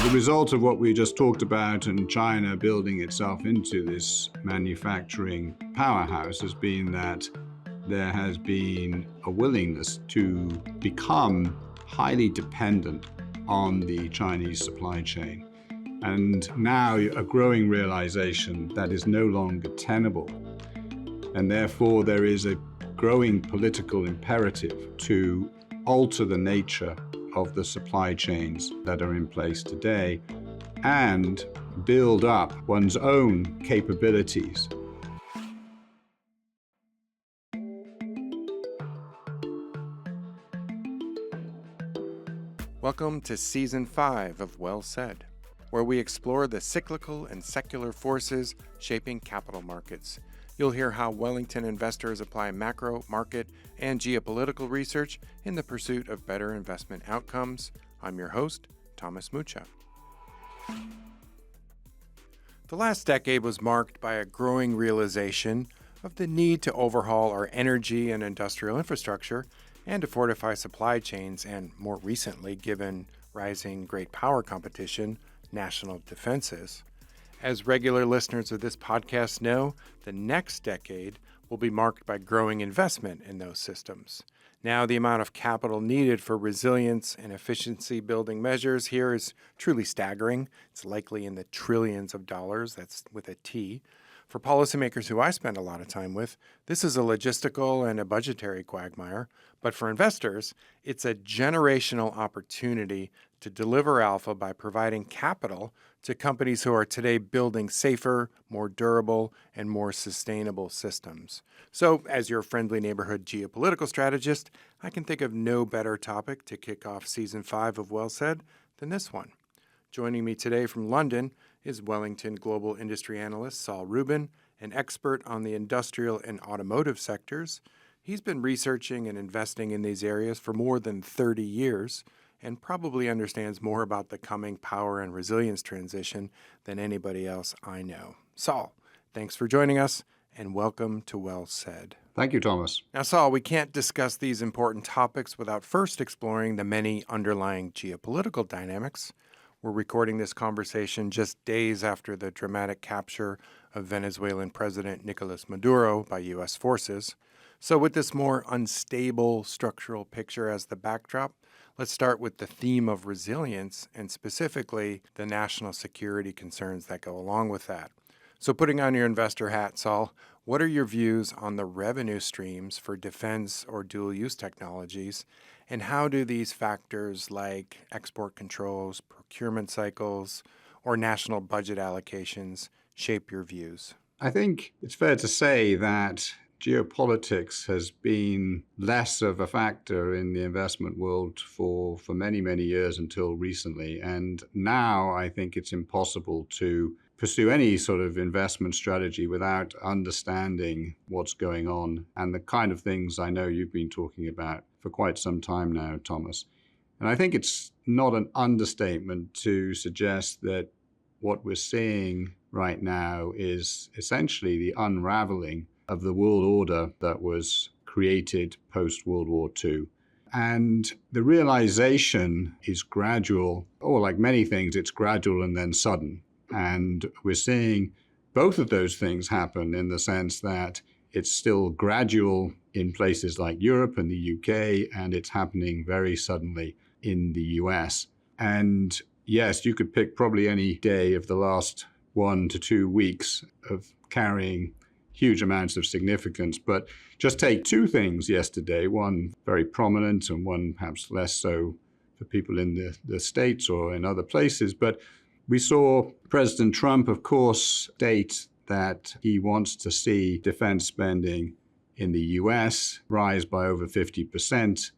The result of what we just talked about and China building itself into this manufacturing powerhouse has been that there has been a willingness to become highly dependent on the Chinese supply chain. And now a growing realization that is no longer tenable. And therefore there is a growing political imperative to alter the nature of the supply chains that are in place today and build up one's own capabilities. Welcome to Season 5 of Well Said, where we explore the cyclical and secular forces shaping capital markets. You'll hear how Wellington investors apply macro, market, and geopolitical research in the pursuit of better investment outcomes. I'm your host, Thomas Mucha. The last decade was marked by a growing realization of the need to overhaul our energy and industrial infrastructure and to fortify supply chains and, more recently, given rising great power competition, national defenses. As regular listeners of this podcast know, the next decade will be marked by growing investment in those systems. Now, the amount of capital needed for resilience and efficiency building measures here is truly staggering. It's likely in the trillions of dollars, that's with a T. For policymakers who I spend a lot of time with, this is a logistical and a budgetary quagmire. But for investors, it's a generational opportunity to deliver alpha by providing capital to companies who are today building safer, more durable, and more sustainable systems. So, as your friendly neighborhood geopolitical strategist, I can think of no better topic to kick off Season 5 of Well Said than this one. Joining me today from London is Wellington Global Industry Analyst Saul Rubin, an expert on the industrial and automotive sectors. He's been researching and investing in these areas for more than 30 years and probably understands more about the coming power and resilience transition than anybody else I know. Saul, thanks for joining us and welcome to Well Said. Thank you, Thomas. Now, Saul, we can't discuss these important topics without first exploring the many underlying geopolitical dynamics. We're recording this conversation just days after the dramatic capture of Venezuelan President Nicolas Maduro by U.S. forces. So with this more unstable structural picture as the backdrop, let's start with the theme of resilience and specifically the national security concerns that go along with that. So putting on your investor hat, Saul, what are your views on the revenue streams for defense or dual-use technologies, and how do these factors like export controls, procurement cycles, or national budget allocations shape your views? I think it's fair to say that geopolitics has been less of a factor in the investment world for many, many years until recently. And now I think it's impossible to pursue any sort of investment strategy without understanding what's going on and the kind of things I know you've been talking about for quite some time now, Thomas. And I think it's not an understatement to suggest that what we're seeing right now is essentially the unraveling of the world order that was created post-World War II. And the realization is gradual, or like many things, it's gradual and then sudden. And we're seeing both of those things happen in the sense that it's still gradual in places like Europe and the UK, and it's happening very suddenly in the US. And yes, you could pick probably any day of the last 1 to 2 weeks of carrying huge amounts of significance. But just take two things yesterday, one very prominent and one perhaps less so for people in the States or in other places. But we saw President Trump, of course, state that he wants to see defense spending in the US rise by over 50%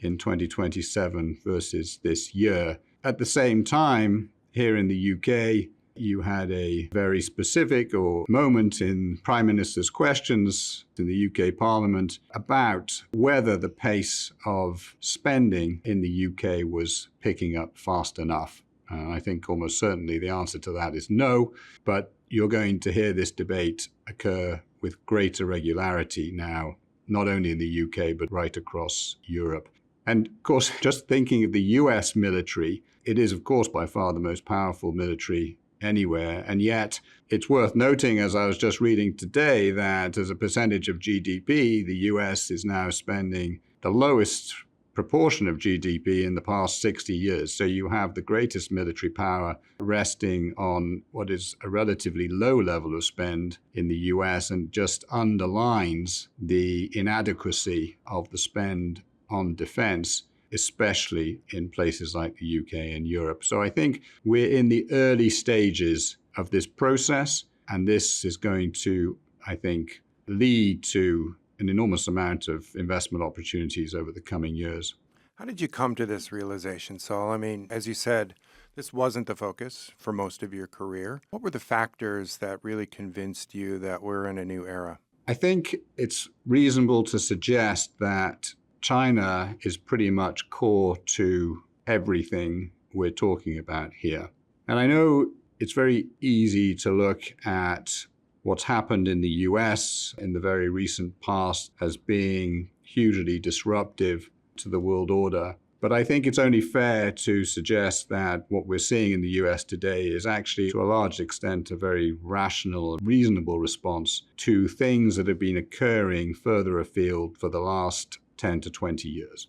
in 2027 versus this year. At the same time, here in the UK, you had a very specific moment in Prime Minister's questions in the UK Parliament about whether the pace of spending in the UK was picking up fast enough. I think almost certainly the answer to that is no, but you're going to hear this debate occur with greater regularity now, not only in the UK, but right across Europe. And of course, just thinking of the US military, it is, of course, by far the most powerful military anywhere. And yet, it's worth noting, as I was just reading today, that as a percentage of GDP, the US is now spending the lowest proportion of GDP in the past 60 years. So you have the greatest military power resting on what is a relatively low level of spend in the US, and just underlines the inadequacy of the spend on defense, especially in places like the UK and Europe. So I think we're in the early stages of this process, and this is going to, I think, lead to an enormous amount of investment opportunities over the coming years. How did you come to this realization, Saul? I mean, as you said, this wasn't the focus for most of your career. What were the factors that really convinced you that we're in a new era? I think it's reasonable to suggest that China is pretty much core to everything we're talking about here. And I know it's very easy to look at what's happened in the US in the very recent past as being hugely disruptive to the world order. But I think it's only fair to suggest that what we're seeing in the US today is actually, to a large extent, a very rational and reasonable response to things that have been occurring further afield for the last 10 to 20 years.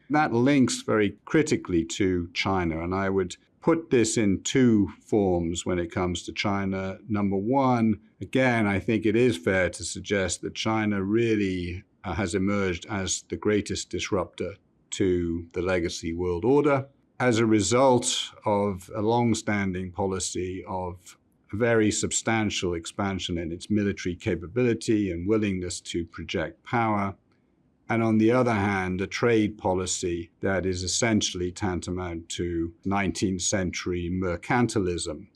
That links very critically to China, and I would put this in two forms when it comes to China. Number one, again, I think it is fair to suggest that China really has emerged as the greatest disruptor to the legacy world order as a result of a long-standing policy of very substantial expansion in its military capability and willingness to project power. And on the other hand, a trade policy that is essentially tantamount to 19th century mercantilism.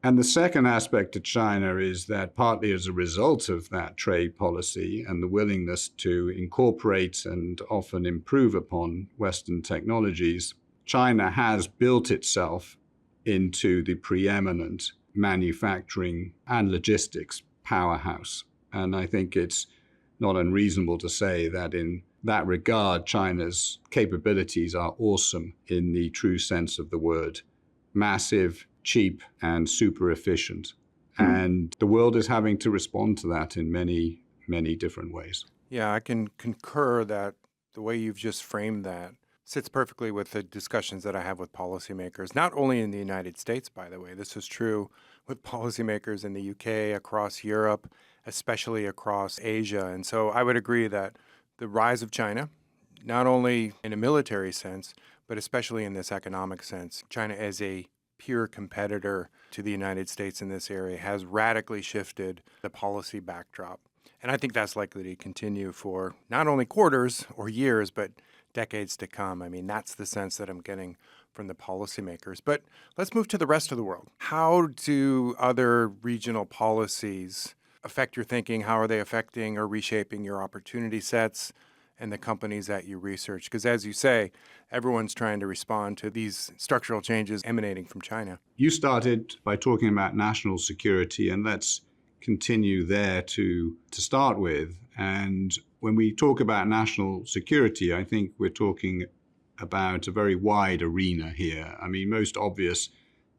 And the second aspect of China is that partly as a result of that trade policy and the willingness to incorporate and often improve upon Western technologies, China has built itself into the preeminent manufacturing and logistics powerhouse. And I think it's not unreasonable to say that in that regard, China's capabilities are awesome in the true sense of the word. Massive, cheap, and super efficient. And the world is having to respond to that in many, many different ways. Yeah, I can concur that the way you've just framed that sits perfectly with the discussions that I have with policymakers, not only in the United States, by the way. This is true with policymakers in the UK, across Europe, especially across Asia. And so I would agree that the rise of China, not only in a military sense, but especially in this economic sense, China as a peer competitor to the United States in this area has radically shifted the policy backdrop. And I think that's likely to continue for not only quarters or years, but decades to come. I mean, that's the sense that I'm getting from the policymakers. But let's move to the rest of the world. How do other regional policies affect your thinking? How are they affecting or reshaping your opportunity sets and the companies that you research? Because as you say, everyone's trying to respond to these structural changes emanating from China. You started by talking about national security, and let's continue there to start with. And when we talk about national security, I think we're talking about a very wide arena here. I mean, most obvious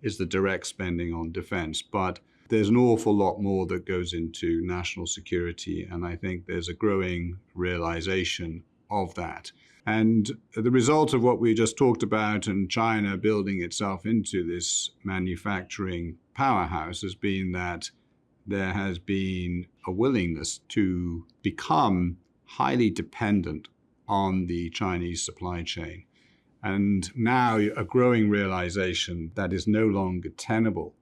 is the direct spending on defense, but there's an awful lot more that goes into national security, and I think there's a growing realization of that. And the result of what we just talked about and China building itself into this manufacturing powerhouse has been that there has been a willingness to become highly dependent on the Chinese supply chain. And now a growing realization that is no longer tenable.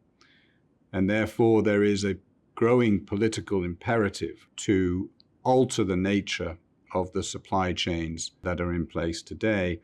And therefore, there is a growing political imperative to alter the nature of the supply chains that are in place today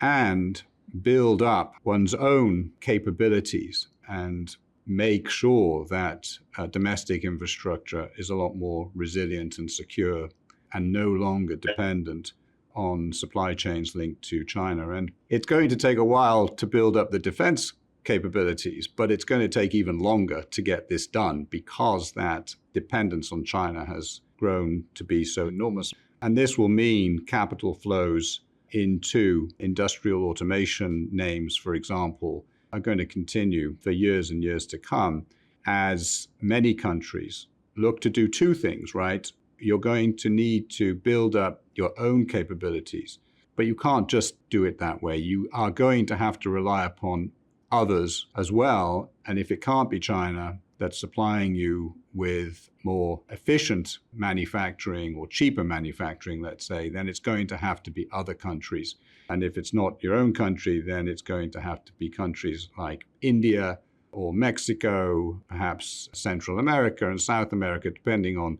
and build up one's own capabilities and make sure that domestic infrastructure is a lot more resilient and secure and no longer dependent on supply chains linked to China. And it's going to take a while to build up the defense capabilities, but it's going to take even longer to get this done because that dependence on China has grown to be so enormous. And this will mean capital flows into industrial automation names, for example, are going to continue for years and years to come as many countries look to do two things, right? You're going to need to build up your own capabilities, but you can't just do it that way. You are going to have to rely upon others as well. And if it can't be China that's supplying you with more efficient manufacturing or cheaper manufacturing, let's say, then it's going to have to be other countries. And if it's not your own country, then it's going to have to be countries like India or Mexico, perhaps Central America and South America, depending on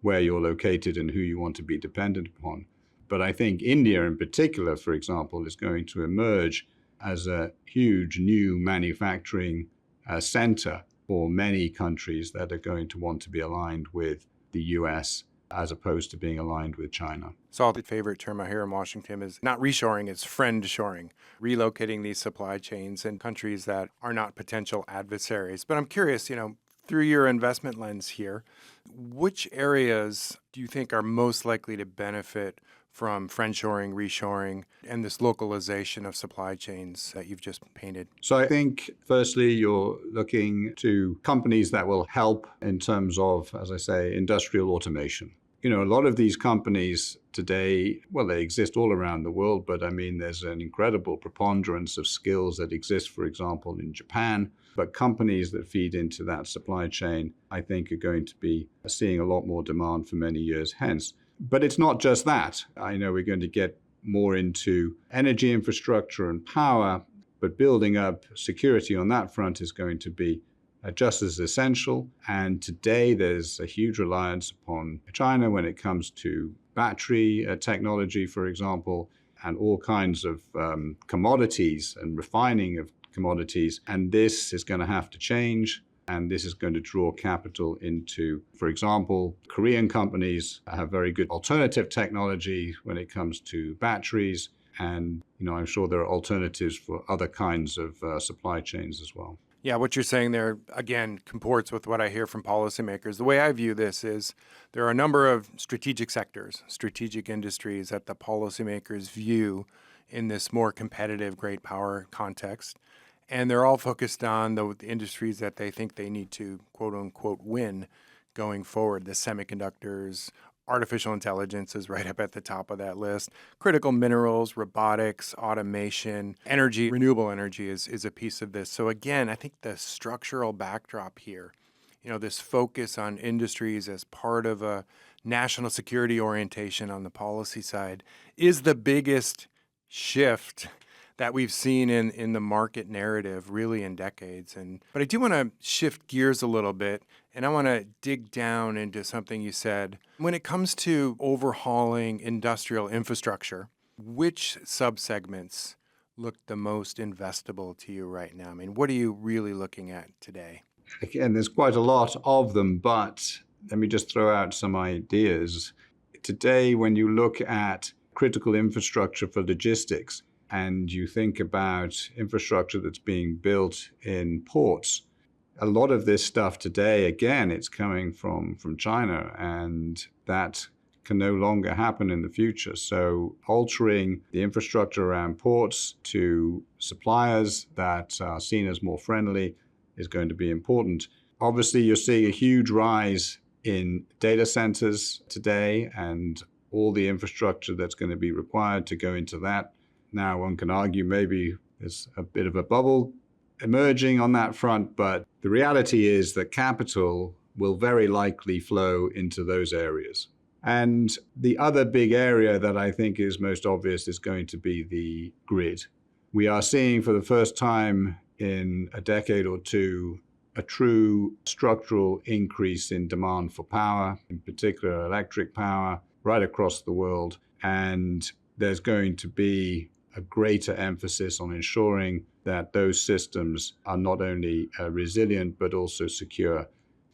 where you're located and who you want to be dependent upon. But I think India in particular, for example, is going to emerge as a huge new manufacturing center for many countries that are going to want to be aligned with the US as opposed to being aligned with China. Saul, the favorite term I hear in Washington is not reshoring, it's friend-shoring, relocating these supply chains in countries that are not potential adversaries. But I'm curious, through your investment lens here, which areas do you think are most likely to benefit from friendshoring, reshoring, and this localization of supply chains that you've just painted? So I think, firstly, you're looking to companies that will help in terms of, as I say, industrial automation. A lot of these companies today, well, they exist all around the world, but I mean, there's an incredible preponderance of skills that exist, for example, in Japan. But companies that feed into that supply chain, I think, are going to be seeing a lot more demand for many years hence. But it's not just that. I know we're going to get more into energy infrastructure and power, but building up security on that front is going to be just as essential. And today there's a huge reliance upon China when it comes to battery technology, for example, and all kinds of commodities and refining of commodities. And this is going to have to change. And this is going to draw capital into, for example, Korean companies have very good alternative technology when it comes to batteries. And, I'm sure there are alternatives for other kinds of supply chains as well. Yeah, what you're saying there, again, comports with what I hear from policymakers. The way I view this is there are a number of strategic sectors, strategic industries that the policymakers view in this more competitive great power context. And they're all focused on the industries that they think they need to, quote unquote, win going forward. The semiconductors, artificial intelligence is right up at the top of that list. Critical minerals, robotics, automation, energy, renewable energy is a piece of this. So again, I think the structural backdrop here, this focus on industries as part of a national security orientation on the policy side is the biggest shift that we've seen in the market narrative really in decades. But I do want to shift gears a little bit, and I want to dig down into something you said. When it comes to overhauling industrial infrastructure, which subsegments look the most investable to you right now? I mean, what are you really looking at today? Again, there's quite a lot of them, but let me just throw out some ideas. Today, when you look at critical infrastructure for logistics, and you think about infrastructure that's being built in ports, a lot of this stuff today, again, it's coming from China, and that can no longer happen in the future. So altering the infrastructure around ports to suppliers that are seen as more friendly is going to be important. Obviously, you're seeing a huge rise in data centers today and all the infrastructure that's going to be required to go into that. Now, one can argue maybe there's a bit of a bubble emerging on that front, but the reality is that capital will very likely flow into those areas. And the other big area that I think is most obvious is going to be the grid. We are seeing for the first time in a decade or two a true structural increase in demand for power, in particular electric power, right across the world. And there's going to be a greater emphasis on ensuring that those systems are not only resilient, but also secure.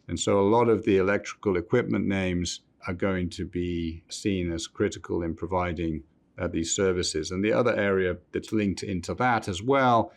And so a lot of the electrical equipment names are going to be seen as critical in providing these services. And the other area that's linked into that as well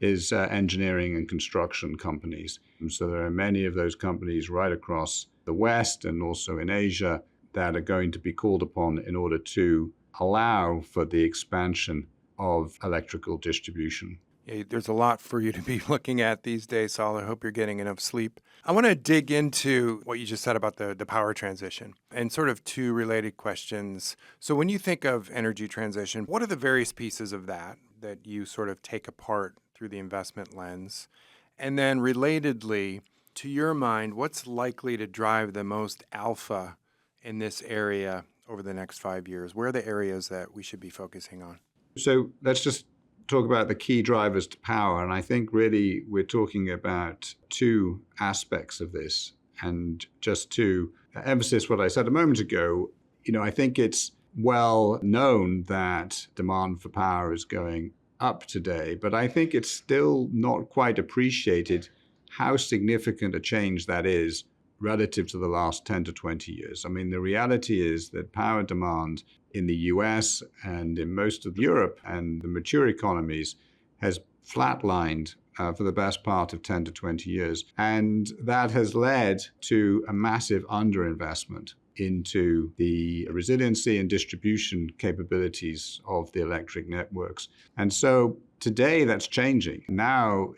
is engineering and construction companies. And so there are many of those companies right across the West and also in Asia that are going to be called upon in order to allow for the expansion of electrical distribution. Yeah, there's a lot for you to be looking at these days, Saul. I hope you're getting enough sleep. I want to dig into what you just said about the power transition and sort of two related questions. So, when you think of energy transition, what are the various pieces of that you sort of take apart through the investment lens? And then, relatedly, to your mind, what's likely to drive the most alpha in this area over the next 5 years? Where are the areas that we should be focusing on? So let's just talk about the key drivers to power. And I think really we're talking about two aspects of this. And just to emphasize what I said a moment ago, I think it's well known that demand for power is going up today, but I think it's still not quite appreciated how significant a change that is relative to the last 10 to 20 years. I mean, the reality is that power demand in the US and in most of Europe and the mature economies has flatlined for the best part of 10 to 20 years. And that has led to a massive underinvestment into the resiliency and distribution capabilities of the electric networks. And so today that's changing. Now,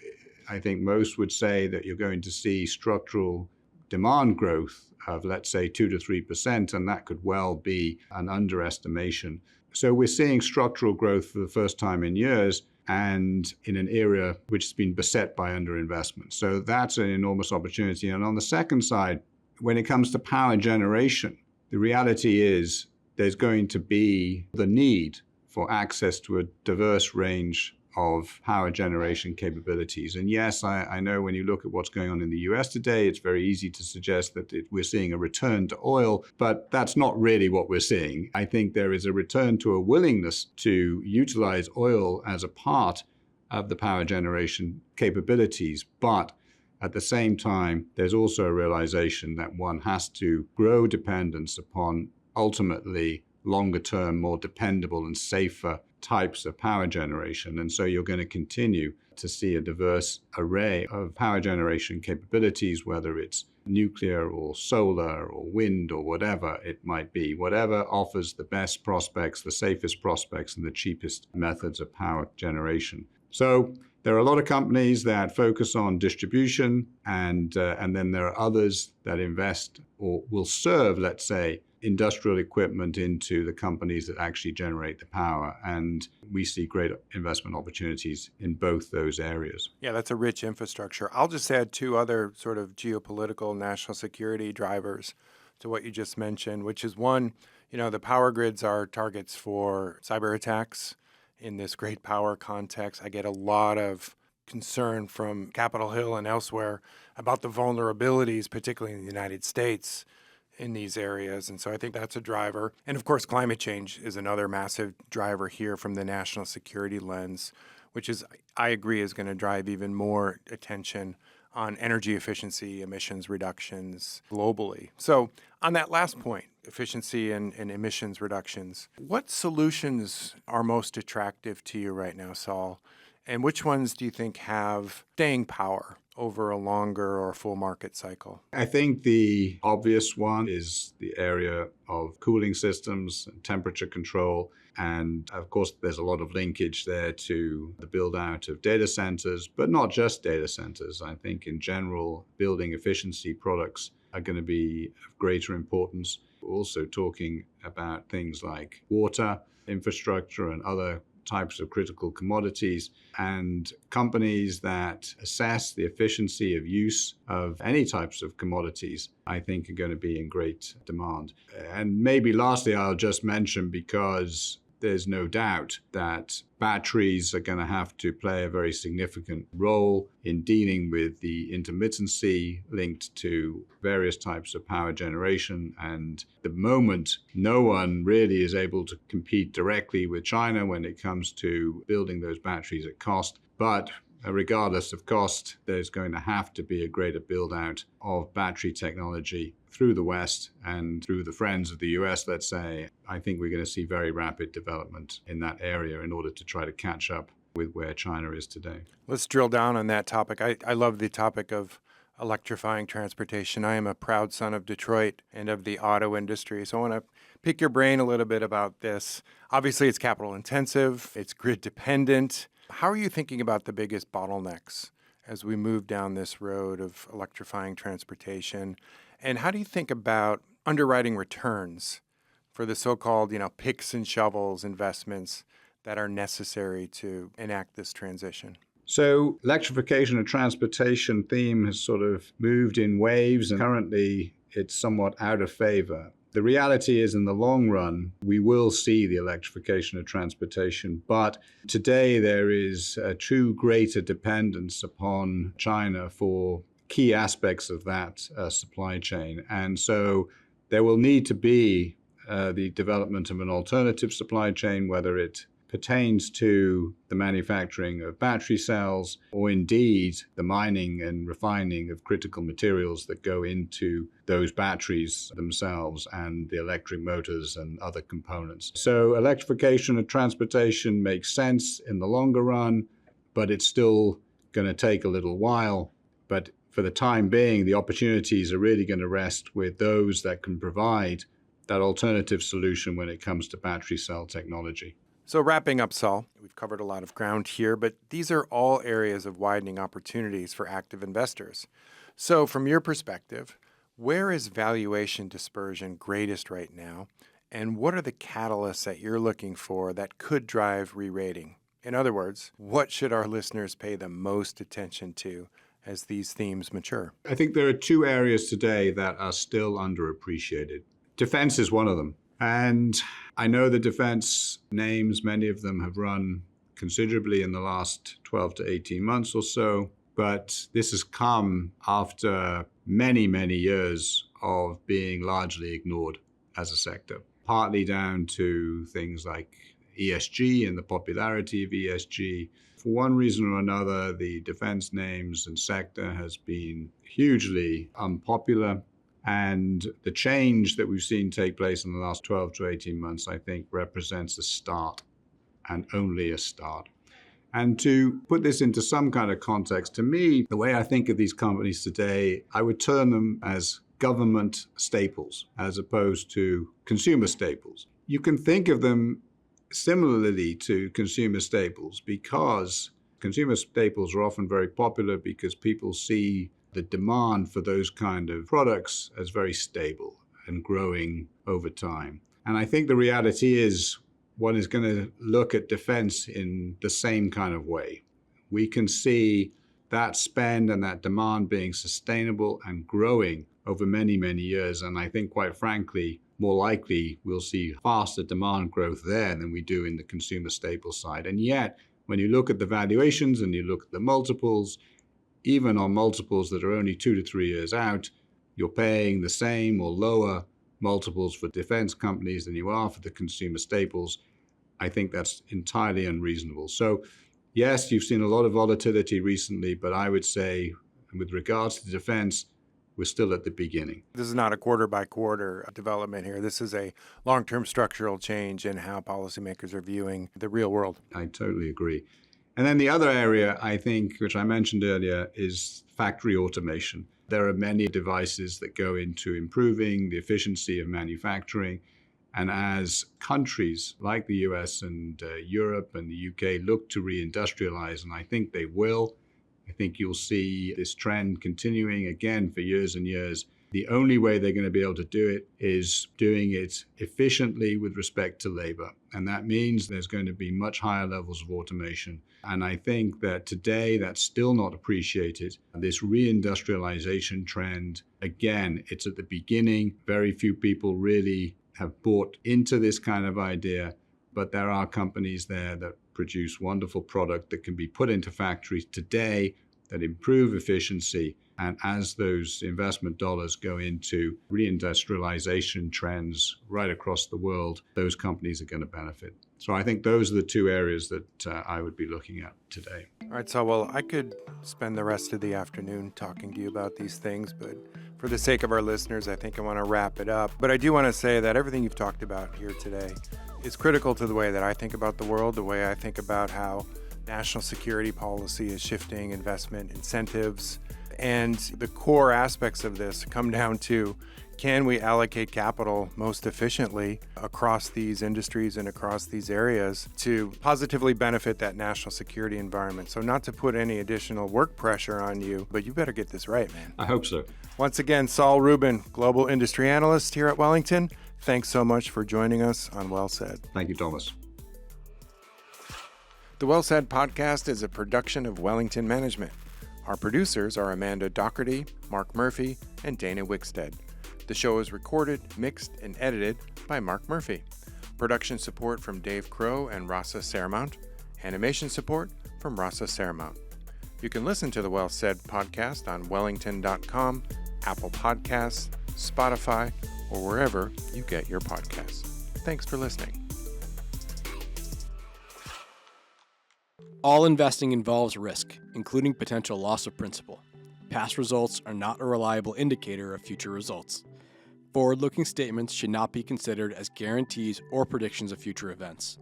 I think most would say that you're going to see structural demand growth of, let's say, 2 to 3%, and that could well be an underestimation. So we're seeing structural growth for the first time in years and in an area which has been beset by underinvestment. So that's an enormous opportunity. And on the second side, when it comes to power generation, the reality is there's going to be the need for access to a diverse range of power generation capabilities. And yes, I know when you look at what's going on in the US today, it's very easy to suggest that we're seeing a return to oil, but that's not really what we're seeing. I think there is a return to a willingness to utilize oil as a part of the power generation capabilities, but at the same time, there's also a realization that one has to grow dependence upon ultimately longer term, more dependable and safer types of power generation. And so you're going to continue to see a diverse array of power generation capabilities, whether it's nuclear or solar or wind or whatever it might be, whatever offers the best prospects, the safest prospects, and the cheapest methods of power generation. So there are a lot of companies that focus on distribution, and then there are others that invest or will serve, let's say, industrial equipment into the companies that actually generate the power. And we see great investment opportunities in both those areas. Yeah, that's a rich infrastructure. I'll just add two other sort of geopolitical national security drivers to what you just mentioned, which is one, the power grids are targets for cyber attacks in this great power context. I get a lot of concern from Capitol Hill and elsewhere about the vulnerabilities, particularly in the United States, in these areas. And so I think that's a driver. And of course, climate change is another massive driver here from the national security lens, which is, I agree, is going to drive even more attention on energy efficiency, emissions reductions globally. So on that last point, efficiency and emissions reductions, what solutions are most attractive to you right now, Saul? And which ones do you think have staying power over a longer or full market cycle? I think the obvious one is the area of cooling systems and temperature control. And of course, there's a lot of linkage there to the build out of data centers, but not just data centers. I think in general, building efficiency products are going to be of greater importance. We're also talking about things like water infrastructure and other types of critical commodities, and companies that assess the efficiency of use of any types of commodities, I think, are going to be in great demand. And maybe lastly, I'll just mention, because there's no doubt that batteries are going to have to play a very significant role in dealing with the intermittency linked to various types of power generation. And at the moment, no one really is able to compete directly with China when it comes to building those batteries at cost. But regardless of cost, there's going to have to be a greater build out of battery technology through the West and through the friends of the US, let's say. I think we're going to see very rapid development in that area in order to try to catch up with where China is today. Let's drill down on that topic. I love the topic of electrifying transportation. I am a proud son of Detroit and of the auto industry. So I want to pick your brain a little bit about this. Obviously, it's capital intensive, it's grid dependent. How are you thinking about the biggest bottlenecks as we move down this road of electrifying transportation? And how do you think about underwriting returns for the so-called, picks and shovels investments that are necessary to enact this transition? So electrification of transportation theme has sort of moved in waves, and currently it's somewhat out of favor. The reality is, in the long run, we will see the electrification of transportation, but today there is a true greater dependence upon China for key aspects of that supply chain. And so there will need to be the development of an alternative supply chain, whether it pertains to the manufacturing of battery cells or indeed the mining and refining of critical materials that go into those batteries themselves and the electric motors and other components. So electrification of transportation makes sense in the longer run, but it's still going to take a little while. But for the time being, the opportunities are really going to rest with those that can provide that alternative solution when it comes to battery cell technology. So wrapping up, Saul, we've covered a lot of ground here, but these are all areas of widening opportunities for active investors. So from your perspective, where is valuation dispersion greatest right now? And what are the catalysts that you're looking for that could drive re-rating? In other words, what should our listeners pay the most attention to as these themes mature? I think there are two areas today that are still underappreciated. Defense is one of them. And I know the defense names, many of them have run considerably in the last 12 to 18 months or so, but this has come after many, many years of being largely ignored as a sector, partly down to things like ESG and the popularity of ESG. For one reason or another, the defense names and sector has been hugely unpopular. And the change that we've seen take place in the last 12 to 18 months, I think, represents a start and only a start. And to put this into some kind of context, to me, the way I think of these companies today, I would term them as government staples as opposed to consumer staples. You can think of them similarly to consumer staples because consumer staples are often very popular because people see the demand for those kind of products as very stable and growing over time. And I think the reality is one is going to look at defense in the same kind of way. We can see that spend and that demand being sustainable and growing over many, many years. And I think, quite frankly, more likely we'll see faster demand growth there than we do in the consumer staple side. And yet, when you look at the valuations and you look at the multiples, even on multiples that are only 2 to 3 years out, you're paying the same or lower multiples for defense companies than you are for the consumer staples. I think that's entirely unreasonable. So yes, you've seen a lot of volatility recently, but I would say with regards to defense, we're still at the beginning. This is not a quarter by quarter development here. This is a long-term structural change in how policymakers are viewing the real world. I totally agree. And then the other area, I think, which I mentioned earlier, is factory automation. There are many devices that go into improving the efficiency of manufacturing. And as countries like the US and Europe and the UK look to reindustrialize, and I think they will, I think you'll see this trend continuing again for years and years. The only way they're going to be able to do it is doing it efficiently with respect to labor. And that means there's going to be much higher levels of automation. And I think that today that's still not appreciated. This reindustrialization trend, again, it's at the beginning. Very few people really have bought into this kind of idea, but there are companies there that produce wonderful product that can be put into factories today that improve efficiency. And as those investment dollars go into reindustrialization trends right across the world, those companies are going to benefit. So I think those are the two areas that I would be looking at today. All right, so well, I could spend the rest of the afternoon talking to you about these things, but for the sake of our listeners, I think I want to wrap it up. But I do want to say that everything you've talked about here today is critical to the way that I think about the world, the way I think about how national security policy is shifting investment incentives. And the core aspects of this come down to can we allocate capital most efficiently across these industries and across these areas to positively benefit that national security environment? So not to put any additional work pressure on you, but you better get this right, man. I hope so. Once again, Saul Rubin, Global Industry Analyst here at Wellington. Thanks so much for joining us on Well Said. Thank you, Thomas. The Well Said podcast is a production of Wellington Management. Our producers are Amanda Doherty, Mark Murphy, and Dana Wickstead. The show is recorded, mixed, and edited by Mark Murphy. Production support from Dave Crow and Rasa Saramount. Animation support from Rasa Saramount. You can listen to the Well Said podcast on wellington.com, Apple Podcasts, Spotify, or wherever you get your podcasts. Thanks for listening. All investing involves risk, including potential loss of principal. Past results are not a reliable indicator of future results. Forward-looking statements should not be considered as guarantees or predictions of future events.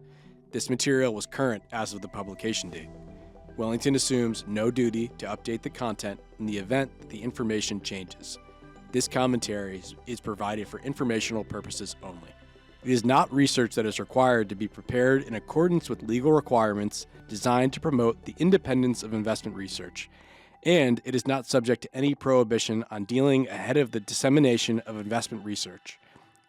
This material was current as of the publication date. Wellington assumes no duty to update the content in the event that the information changes. This commentary is provided for informational purposes only. It is not research that is required to be prepared in accordance with legal requirements designed to promote the independence of investment research, and it is not subject to any prohibition on dealing ahead of the dissemination of investment research.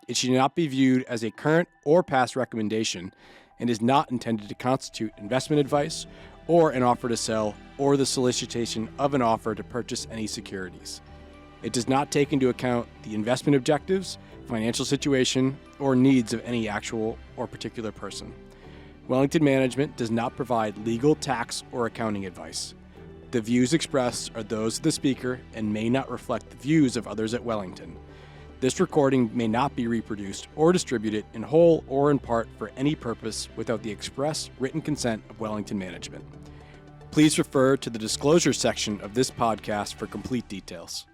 It should not be viewed as a current or past recommendation and is not intended to constitute investment advice or an offer to sell or the solicitation of an offer to purchase any securities. It does not take into account the investment objectives, financial situation, or needs of any actual or particular person. Wellington Management does not provide legal, tax, or accounting advice. The views expressed are those of the speaker and may not reflect the views of others at Wellington. This recording may not be reproduced or distributed in whole or in part for any purpose without the express written consent of Wellington Management. Please refer to the disclosure section of this podcast for complete details.